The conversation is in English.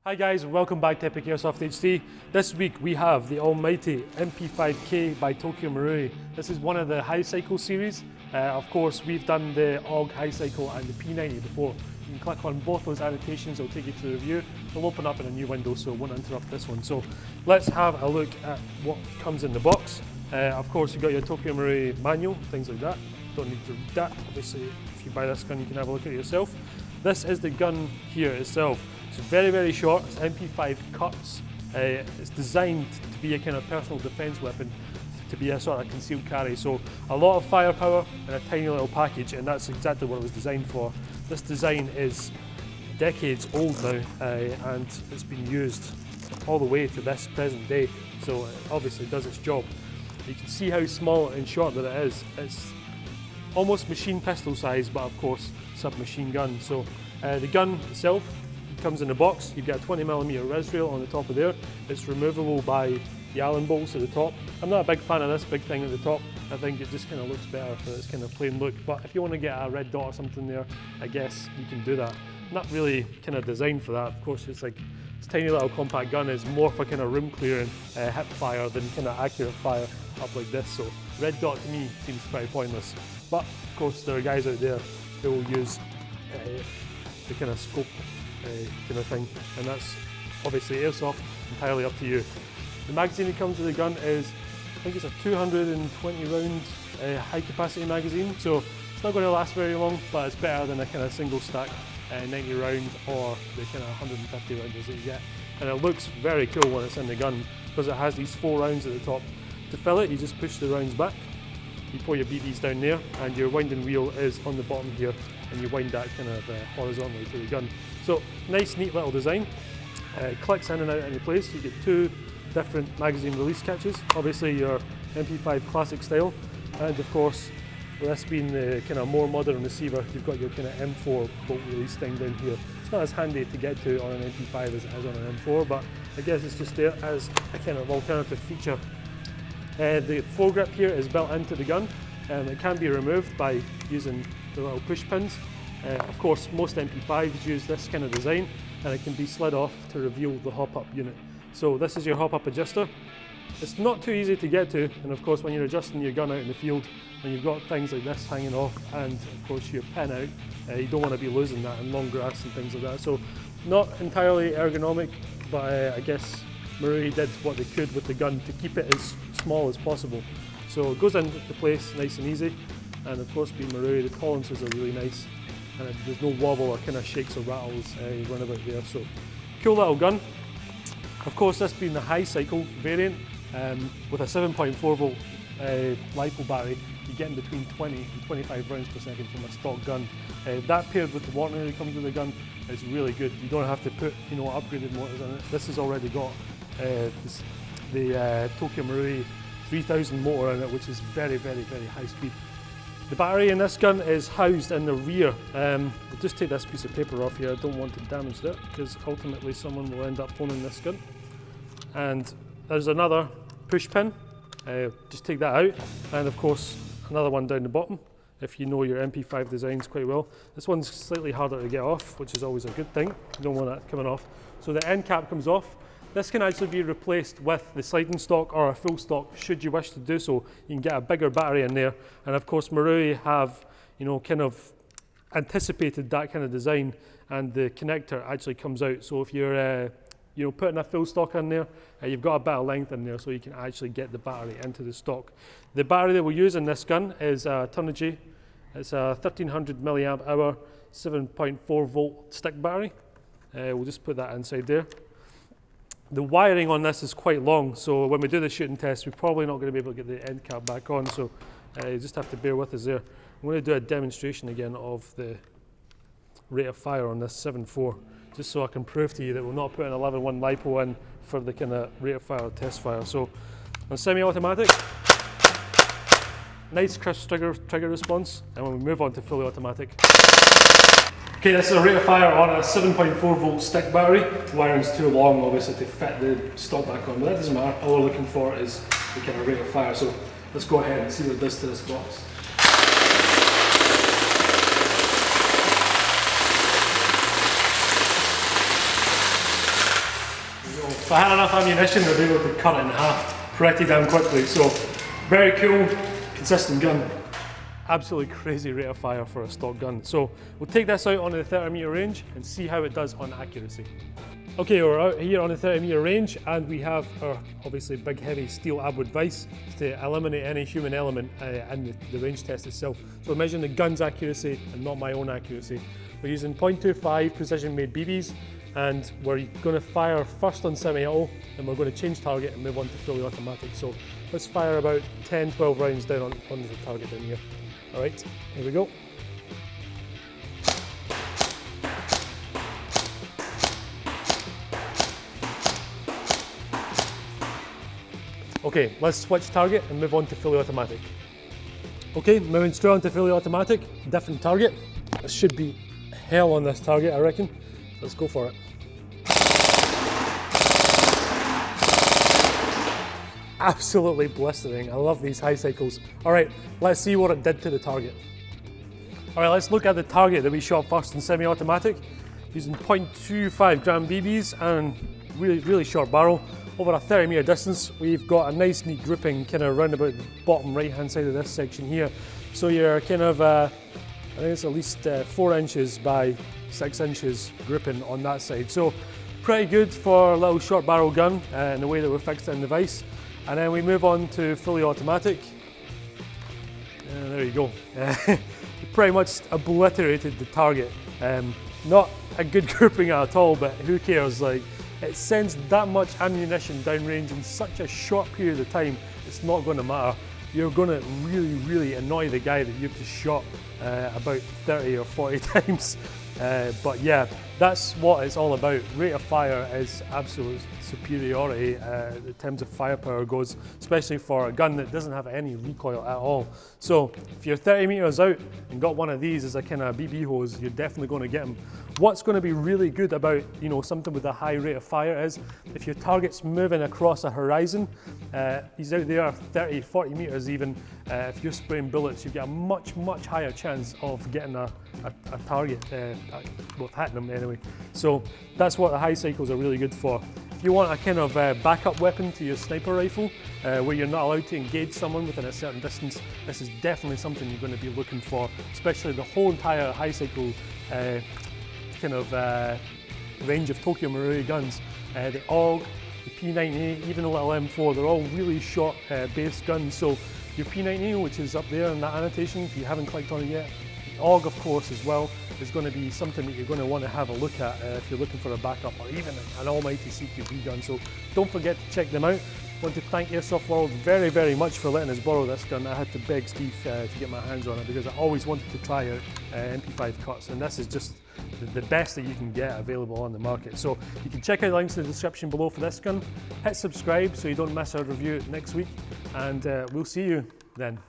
Hi guys, welcome back to EpicAirsoftHD. This week we have the almighty MP5K by Tokyo Marui. This is one of the high cycle series. Of course, we've done the AUG high cycle and the P90 before. You can click on both those annotations, it'll take you to the review. They'll open up in a new window, so it won't interrupt this one. So let's have a look at what comes in the box. Of course, you've got your Tokyo Marui manual, things like that. Don't need to read that. Obviously, if you buy this gun, you can have a look at it yourself. This is the gun here itself. It's very, very short. It's MP5 Kurtz. It's designed to be a kind of personal defence weapon, to be a sort of concealed carry. So a lot of firepower in a tiny little package, and that's exactly what it was designed for. This design is decades old now, and it's been used all the way to this present day. So it obviously does its job. You can see how small and short that it is. It's almost machine pistol size, but of course submachine gun. So the gun itself comes in a box. You've got a 20mm res rail on the top of there. It's removable by the Allen bolts at the top. I'm not a big fan of this big thing at the top. I think it just kind of looks better for its kind of plain look. But if you want to get a red dot or something there, I guess you can do that. Not really kind of designed for that. Of course, it's like this tiny little compact gun is more for kind of room clearing hip fire than kind of accurate fire up like this. So red dot to me seems pretty pointless. But of course, there are guys out there who will use the kind of scope kind of thing, and that's obviously airsoft, entirely up to you. The magazine that comes with the gun is, I think it's a 220 round high capacity magazine, so it's not going to last very long, but it's better than a kind of single stack 90 round or the kind of 150 rounds that you get. And it looks very cool when it's in the gun because it has these 4 rounds at the top. To fill it, you just push the rounds back, you pour your BBs down there, and your winding wheel is on the bottom here, and you wind that kind of horizontally to the gun. So nice, neat little design. It clicks in and out any place. You get 2 different magazine release catches. Obviously your MP5 classic style, and of course, with this being the kind of more modern receiver, you've got your kind of M4 bolt release thing down here. It's not as handy to get to on an MP5 as it is on an M4, but I guess it's just there as a kind of alternative feature. The foregrip here is built into the gun. It can be removed by using the little push pins. Of course, most MP5s use this kind of design, and it can be slid off to reveal the hop-up unit. So this is your hop-up adjuster. It's not too easy to get to, and of course when you're adjusting your gun out in the field, when you've got things like this hanging off and of course your pin out, you don't want to be losing that in long grass and things like that. So not entirely ergonomic, but I guess Marui did what they could with the gun to keep it as small as possible. So it goes into place nice and easy, and of course being Marui, the tolerances are really nice, and there's no wobble or kind of shakes or rattles run about there. So cool little gun. Of course, this being the high cycle variant with a 7.4 volt LiPo battery, you get in between 20 and 25 rounds per second from a stock gun. That paired with the warning that comes with the gun is really good. You don't have to put upgraded motors in it. This has already got the Tokyo Marui 3000 motor in it, which is very, very, very high speed. The battery in this gun is housed in the rear. I'll just take this piece of paper off here. I don't want to damage that because ultimately someone will end up owning this gun. And there's another push pin. Just take that out, and of course another one down the bottom if you know your MP5 designs quite well. This one's slightly harder to get off, which is always a good thing. You don't want that coming off. So the end cap comes off. This can actually be replaced with the sliding stock or a full stock should you wish to do so. You can get a bigger battery in there, and of course Marui have kind of anticipated that kind of design, and the connector actually comes out. So if you're putting a full stock in there, you've got a bit of length in there, so you can actually get the battery into the stock. The battery that we use in this gun is a Turnigy. It's a 1300 milliamp hour 7.4 volt stick battery. We'll just put that inside there. The wiring on this is quite long, so when we do the shooting test, we're probably not going to be able to get the end cap back on, so you just have to bear with us there. I'm going to do a demonstration again of the rate of fire on this 7.4, just so I can prove to you that we're not putting 11.1 LiPo in for the kind of rate of fire test fire. So on semi-automatic, nice crisp trigger response, and when we move on to fully automatic. Okay, this is a rate of fire on a 7.4 volt stick battery. The wiring's too long, obviously, to fit the stock back on, but that doesn't matter. All we're looking for is the kind of rate of fire. So let's go ahead and see what it does to this box. If I had enough ammunition, I'd be able to cut it in half pretty damn quickly. So, very cool, consistent gun. Absolutely crazy rate of fire for a stock gun. So, we'll take this out onto the 30-meter range and see how it does on accuracy. Okay, we're out here on the 30-meter range and we have our obviously big heavy steel abwood vise to eliminate any human element in the range test itself. So we're measuring the gun's accuracy and not my own accuracy. We're using .25 precision made BBs and we're going to fire first on semi-auto and we're going to change target and move on to fully automatic. So let's fire about 10-12 rounds down on the target down here. Alright, here we go. Okay, let's switch target and move on to fully automatic. Okay, moving straight on to fully automatic, different target. This should be hell on this target, I reckon. Let's go for it. Absolutely blistering. I love these high cycles. All right, let's see what it did to the target. All right, let's look at the target that we shot first in semi-automatic, using .25 gram BBs and really short barrel. Over a 30-meter distance, we've got a nice neat grouping kind of round about the bottom right-hand side of this section here. So you're kind of, I think it's at least 4 inches by 6 inches grouping on that side. So pretty good for a little short barrel gun in the way that we're fixed in the vise. And then we move on to fully automatic. And there you go. Pretty much obliterated the target. Not a good grouping at all, but who cares? Like, it sends that much ammunition downrange in such a short period of time, it's not going to matter. You're going to really annoy the guy that you've just shot about 30 or 40 times. But yeah, that's what it's all about. Rate of fire is absolute superiority in terms of firepower goes, especially for a gun that doesn't have any recoil at all. So if you're 30 meters out and got one of these as a kind of BB hose, you're definitely going to get them. What's going to be really good about, you know, something with a high rate of fire is if your target's moving across a horizon, he's out there 30, 40 meters even, if you're spraying bullets, you get a much higher chance of getting a target, well, hitting them anyway. So that's what the high cycles are really good for. If you want a kind of backup weapon to your sniper rifle, where you're not allowed to engage someone within a certain distance, this is definitely something you're going to be looking for, especially the whole entire high cycle kind of range of Tokyo Marui guns. The AUG, the P90, even the little M4, they're all really short base guns. So your P90, which is up there in that annotation, if you haven't clicked on it yet, the AUG of course as well, is going to be something that you're going to want to have a look at if you're looking for a backup, or even an almighty CQB gun. So don't forget to check them out. I want to thank AirsoftWorld very much for letting us borrow this gun. I had to beg Steve to get my hands on it because I always wanted to try out MP5 Kurtz, and this is just the best that you can get available on the market. So you can check out the links in the description below for this gun. Hit subscribe so you don't miss our review next week, and we'll see you then.